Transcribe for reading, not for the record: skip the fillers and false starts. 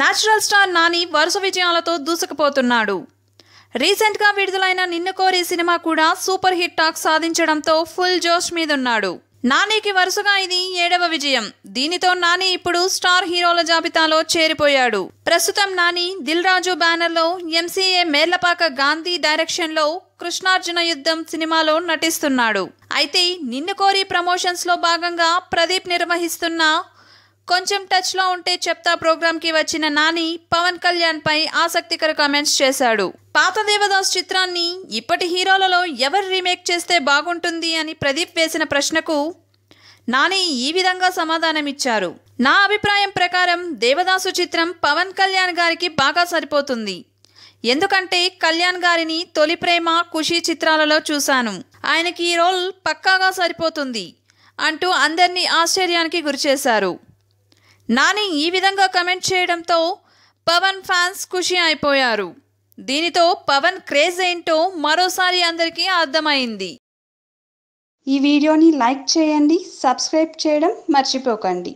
Natural star Nani వరుస విజయాలతో దూసుకుపోతున్నాడు. రీసెంట్గా విడుదలైన నిన్ను కోరి సినిమా కూడా సూపర్ హిట్ టాక్ సాధించడంతో ఫుల్ జోష్ మీదున్నాడు. నానికి వరుసగా ఇది 7వ విజయం. దీనితో నాని ఇప్పుడు స్టార్ హీరోల జాబితాలో చేరిపోయాడు. ప్రస్తుతం నాని దిల్ రాజు బ్యానర్లో ఎంసీఏ మేర్లపాక గాంధీ డైరెక్షన్లో కృష్ణార్జున యుద్ధం సినిమాలో నటిస్తున్నాడు. అయితే నిన్ను కోరి ప్రమోషన్స్ లో భాగంగా ప్రదీప్ నిర్వహిస్తున్న కొంచెం టచ్ లో ఉంటే చెప్తా ప్రోగ్రామ్ కి వచ్చిన నాని పవన్ కళ్యాణ్ పై ఆసక్తికర కామెంట్స్ చేశాడు. పాత దేవదాస్ చిత్రాన్ని ఇప్పటి హీరోలలో ఎవరు రీమేక్ చేస్తే బాగుంటుంది అని ప్రదీప్ వేసిన ప్రశ్నకు నాని ఈ విధంగా సమాధానమిచ్చారు. నా అభిప్రాయం ప్రకారం దేవదాసు చిత్రం పవన్ కళ్యాణ్ గారికి బాగా సరిపోతుంది. ఎందుకంటే కళ్యాణ్ గారిని తొలి ప్రేమ, ఖుషి చిత్రాలలో చూశాను. ఆయనకి ఈ రోల్ పక్కాగా సరిపోతుంది అంటూ అందరినీ ఆశ్చర్యానికి గురిచేశారు. నాని ఈ విధంగా కమెంట్ చేయడంతో పవన్ ఫ్యాన్స్ ఖుషి అయిపోయారు. దీనితో పవన్ క్రేజ్ ఏంటో మరోసారి అందరికీ అర్థమైంది. ఈ వీడియోని లైక్ చేయండి, సబ్స్క్రైబ్ చేయడం మర్చిపోకండి.